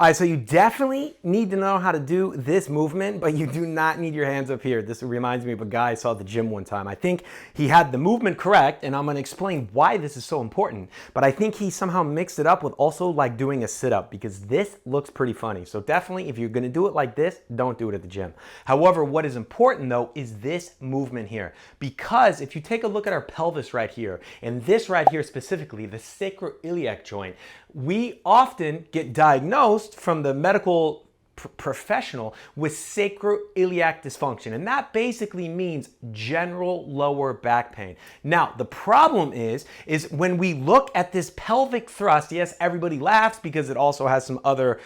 All right, so you definitely need to know how to do this movement, but you do not need your hands up here. This reminds me of a guy I saw at the gym one time. I think he had the movement correct, and I'm gonna explain why this is so important, but I think he somehow mixed it up with also like doing a sit-up, because this looks pretty funny. So definitely, if you're gonna do it like this, don't do it at the gym. However, what is important though is this movement here, because if you take a look at our pelvis right here, and this right here specifically, the sacroiliac joint, we often get diagnosed from the medical professional with sacroiliac dysfunction, and that basically means general lower back pain. Now, the problem is when we look at this pelvic thrust, yes, everybody laughs because it also has some other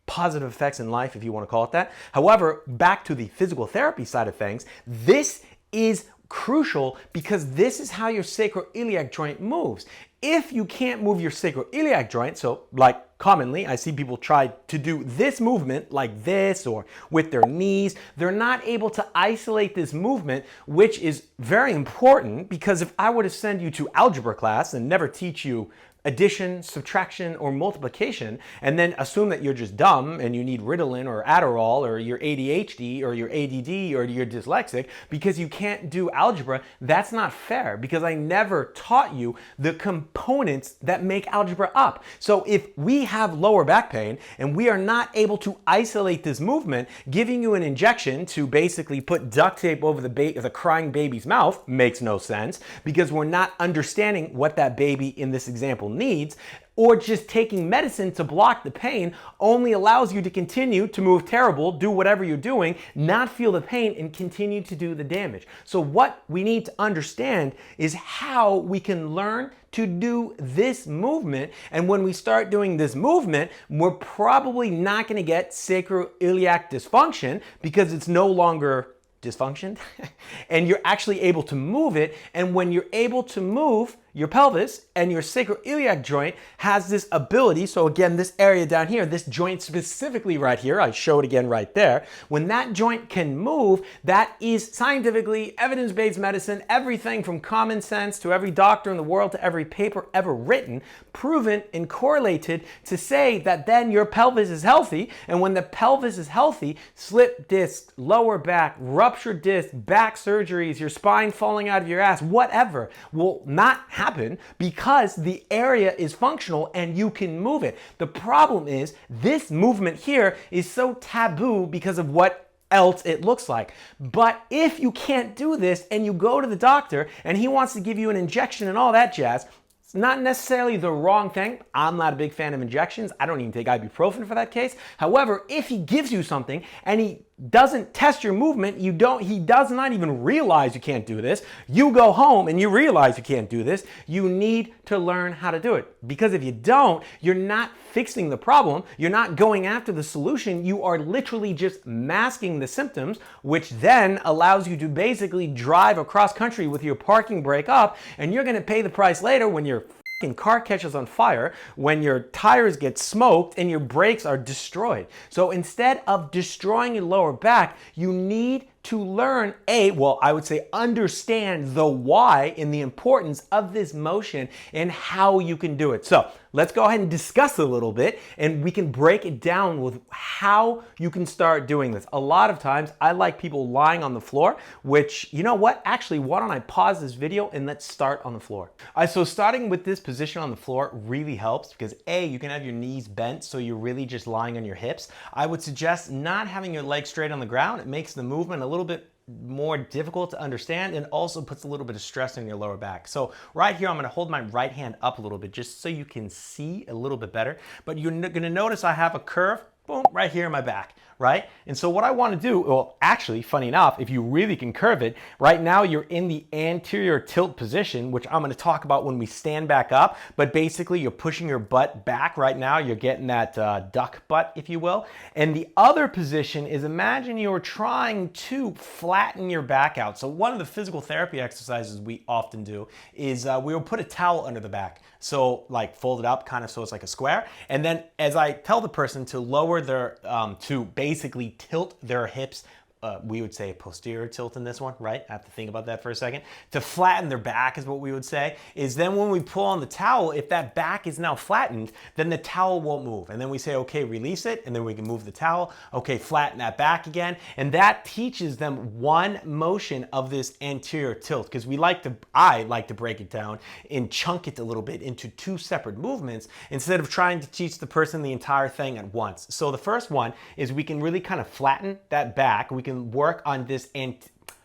positive effects in life, if you want to call it that. However, back to the physical therapy side of things, this is crucial because this is how your sacroiliac joint moves. If you can't move your sacroiliac joint, so like commonly I see people try to do this movement like this or with their knees, they're not able to isolate this movement, which is very important, because if I were to send you to algebra class and never teach you addition, subtraction, or multiplication, and then assume that you're just dumb and you need Ritalin or Adderall or you're ADHD or you're ADD or you're dyslexic because you can't do algebra, that's not fair, because I never taught you the components that make algebra up. So if we have lower back pain and we are not able to isolate this movement, giving you an injection to basically put duct tape over the crying baby's mouth makes no sense, because we're not understanding what that baby in this example needs, or just taking medicine to block the pain only allows you to continue to move terrible, do whatever you're doing, not feel the pain, and continue to do the damage. So what we need to understand is how we can learn to do this movement, and when we start doing this movement, we're probably not going to get sacroiliac dysfunction because it's no longer dysfunctioned and you're actually able to move it. And when you're able to move your pelvis and your sacroiliac joint has this ability, so again, this area down here, this joint specifically right here, I show it again right there, when that joint can move, that is scientifically evidence-based medicine, everything from common sense to every doctor in the world to every paper ever written, proven and correlated to say that then your pelvis is healthy. And when the pelvis is healthy, slip disc, lower back, ruptured disc, back surgeries, your spine falling out of your ass, whatever, will not happen because the area is functional and you can move it. The problem is this movement here is so taboo because of what else it looks like. But if you can't do this and you go to the doctor and he wants to give you an injection and all that jazz, it's not necessarily the wrong thing. I'm not a big fan of injections. I don't even take ibuprofen for that case. However, if he gives you something and he doesn't test your movement, he does not even realize you can't do this. You go home and you realize you can't do this. You need to learn how to do it, because if you don't, you're not fixing the problem. You're not going after the solution. You are literally just masking the symptoms, which then allows you to basically drive across country with your parking brake up, and you're going to pay the price later when your car catches on fire, when your tires get smoked and your brakes are destroyed. So instead of destroying your lower back, you need to learn, I would say understand the why and the importance of this motion and how you can do it. So let's go ahead and discuss a little bit, and we can break it down with how you can start doing this. A lot of times I like people lying on the floor, which, you know what, actually, why don't I pause this video and let's start on the floor. All right, so starting with this position on the floor really helps because you can have your knees bent, so you're really just lying on your hips. I would suggest not having your legs straight on the ground. It makes the movement a little bit more difficult to understand and also puts a little bit of stress on your lower back. So right here, I'm gonna hold my right hand up a little bit just so you can see a little bit better. But you're gonna notice I have a curve, boom, right here in my back, right? And so what I wanna do, well, actually, funny enough, if you really can curve it, right now you're in the anterior tilt position, which I'm gonna talk about when we stand back up, but basically you're pushing your butt back right now. You're getting that duck butt, if you will. And the other position is, imagine you're trying to flatten your back out. So one of the physical therapy exercises we often do is we will put a towel under the back. So like fold it up kind of so it's like a square. And then as I tell the person to lower their, to basically tilt their hips we would say a posterior tilt in this one, right? I have to think about that for a second. To flatten their back is what we would say, is then when we pull on the towel, if that back is now flattened, then the towel won't move. And then we say, okay, release it, and then we can move the towel. Okay, flatten that back again. And that teaches them one motion of this anterior tilt, because I like to break it down and chunk it a little bit into two separate movements instead of trying to teach the person the entire thing at once. So the first one is we can really kind of flatten that back. We can work on this, I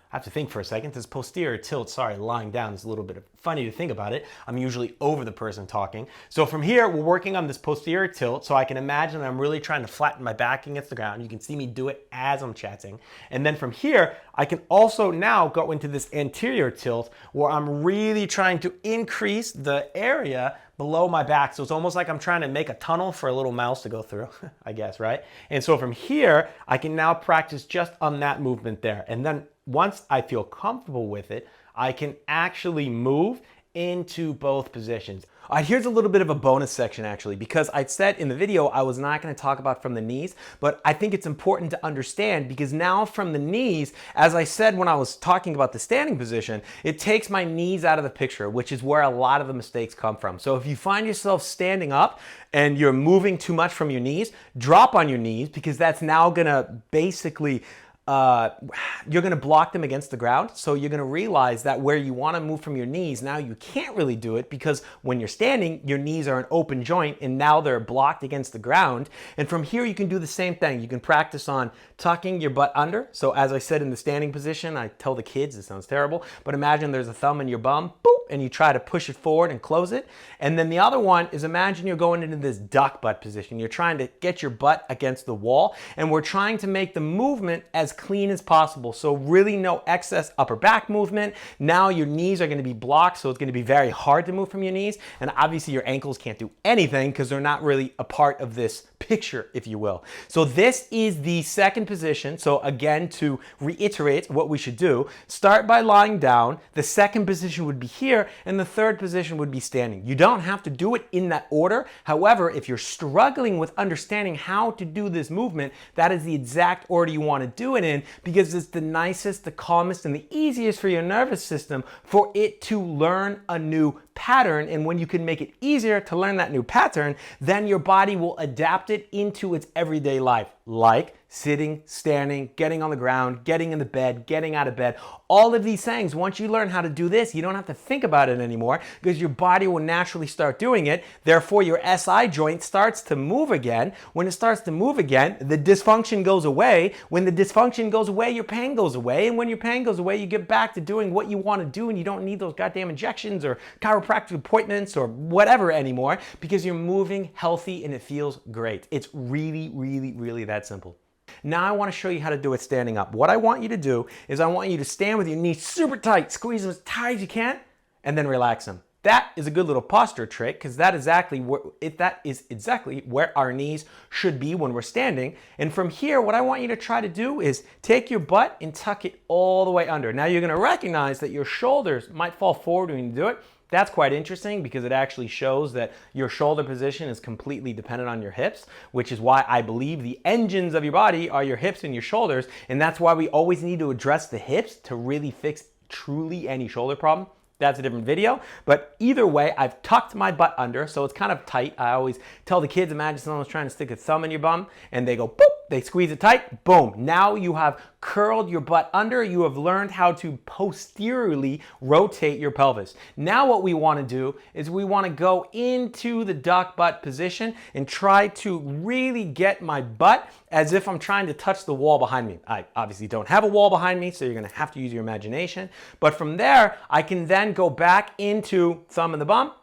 have to think for a second, this posterior tilt, sorry, lying down is a little bit funny to think about it. I'm usually over the person talking. So from here, we're working on this posterior tilt, so I can imagine that I'm really trying to flatten my back against the ground. You can see me do it as I'm chatting. And then from here, I can also now go into this anterior tilt where I'm really trying to increase the area below my back. So it's almost like I'm trying to make a tunnel for a little mouse to go through, I guess, right? And so from here, I can now practice just on that movement there. And then once I feel comfortable with it, I can actually move into both positions. All right, here's a little bit of a bonus section actually, because I said in the video I was not going to talk about from the knees, but I think it's important to understand because now from the knees, as I said when I was talking about the standing position, it takes my knees out of the picture, which is where a lot of the mistakes come from. So if you find yourself standing up and you're moving too much from your knees, drop on your knees because that's now going to basically you're going to block them against the ground. So you're going to realize that where you want to move from your knees, now you can't really do it because when you're standing, your knees are an open joint and now they're blocked against the ground. And from here, you can do the same thing. You can practice on tucking your butt under. So as I said in the standing position, I tell the kids, it sounds terrible, but imagine there's a thumb in your bum, boop, and you try to push it forward and close it. And then the other one is imagine you're going into this duck butt position. You're trying to get your butt against the wall and we're trying to make the movement as clean as possible. So really no excess upper back movement. Now your knees are going to be blocked, so it's going to be very hard to move from your knees. And obviously your ankles can't do anything because they're not really a part of this picture, if you will. So this is the second position. So again, to reiterate what we should do, start by lying down. The second position would be here and the third position would be standing. You don't have to do it in that order. However, if you're struggling with understanding how to do this movement, that is the exact order you want to do it in because it's the nicest, the calmest, and the easiest for your nervous system for it to learn a new pattern. And when you can make it easier to learn that new pattern, then your body will adapt it into its everyday life, like sitting, standing, getting on the ground, getting in the bed, getting out of bed. All of these things, once you learn how to do this, you don't have to think about it anymore because your body will naturally start doing it. Therefore, your SI joint starts to move again. When it starts to move again, the dysfunction goes away. When the dysfunction goes away, your pain goes away. And when your pain goes away, you get back to doing what you want to do and you don't need those goddamn injections or chiropractic appointments or whatever anymore because you're moving healthy and it feels great. It's really, really, really that simple. Now I want to show you how to do it standing up. What I want you to do is I want you to stand with your knees super tight, squeeze them as tight as you can, and then relax them. That is a good little posture trick because that is exactly where our knees should be when we're standing. And from here, what I want you to try to do is take your butt and tuck it all the way under. Now you're going to recognize that your shoulders might fall forward when you do it. That's quite interesting because it actually shows that your shoulder position is completely dependent on your hips, which is why I believe the engines of your body are your hips and your shoulders. And that's why we always need to address the hips to really fix truly any shoulder problem. That's a different video. But either way, I've tucked my butt under, so it's kind of tight. I always tell the kids, imagine someone's trying to stick a thumb in your bum, and they go, boop, they squeeze it tight, boom. Now you have curled your butt under. You have learned how to posteriorly rotate your pelvis. Now what we want to do is we want to go into the duck butt position and try to really get my butt as if I'm trying to touch the wall behind me. I obviously don't have a wall behind me, so you're going to have to use your imagination. But from there, I can then go back into thumb in the bum,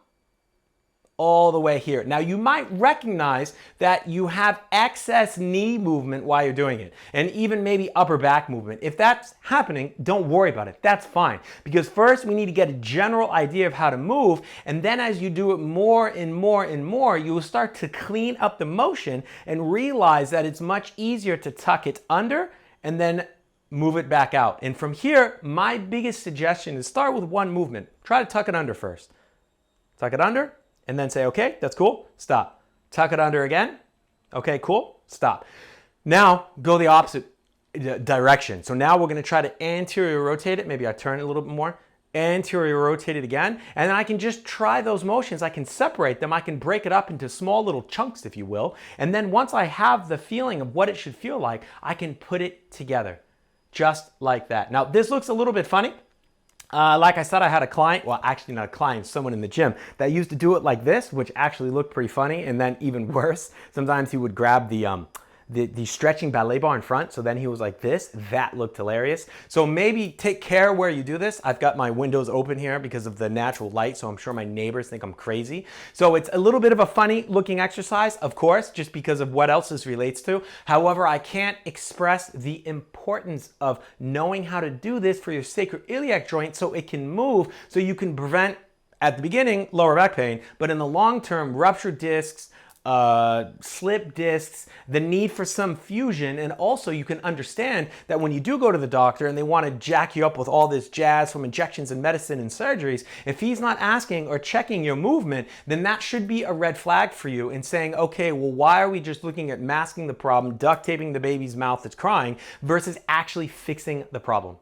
all the way here. Now you might recognize that you have excess knee movement while you're doing it, and even maybe upper back movement. If that's happening, don't worry about it. That's fine. Because first we need to get a general idea of how to move, and then as you do it more and more and more, you will start to clean up the motion and realize that it's much easier to tuck it under and then move it back out. And from here, my biggest suggestion is start with one movement. Try to tuck it under first. Tuck it under, and then say, okay, that's cool, stop. Tuck it under again. Okay, cool, stop. Now, go the opposite direction. So now we're going to try to anterior rotate it. Maybe I turn it a little bit more. Anterior rotate it again, and then I can just try those motions. I can separate them. I can break it up into small little chunks, if you will. And then once I have the feeling of what it should feel like, I can put it together just like that. Now, this looks a little bit funny. Like I said, I had a client, well, actually not a client, someone in the gym that used to do it like this, which actually looked pretty funny. And then even worse, sometimes he would grab the stretching ballet bar in front, so then he was like this. That looked hilarious. So maybe take care where you do this. I've got my windows open here because of the natural light, so I'm sure my neighbors think I'm crazy. So it's a little bit of a funny looking exercise, of course, just because of what else this relates to. However, I can't express the importance of knowing how to do this for your sacroiliac joint so it can move, so you can prevent, at the beginning, lower back pain, but in the long term, ruptured discs, slip discs, the need for some fusion, and also you can understand that when you do go to the doctor and they want to jack you up with all this jazz from injections and medicine and surgeries, if he's not asking or checking your movement, then that should be a red flag for you and saying, okay, well, why are we just looking at masking the problem, duct taping the baby's mouth that's crying, versus actually fixing the problem?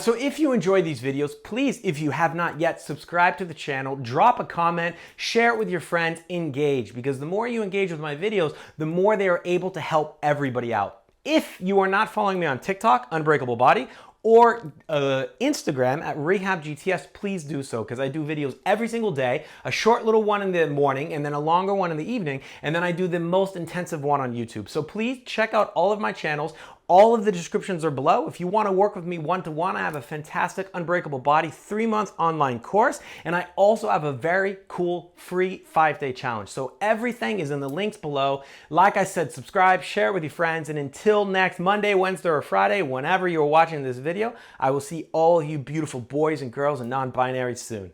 So if you enjoy these videos, please, if you have not yet, subscribe to the channel, drop a comment, share it with your friends, engage, because the more you engage with my videos, the more they are able to help everybody out. If you are not following me on TikTok, Unbreakable Body, or Instagram at RehabGTS, please do so, because I do videos every single day, a short little one in the morning and then a longer one in the evening, and then I do the most intensive one on YouTube. So please check out all of my channels. All of the descriptions are below. If you want to work with me one-to-one, I have a fantastic Unbreakable Body 3-month online course, and I also have a very cool free 5-day challenge. So everything is in the links below. Like I said, subscribe, share it with your friends, and until next Monday, Wednesday, or Friday, whenever you're watching this video, I will see all you beautiful boys and girls and non-binaries soon.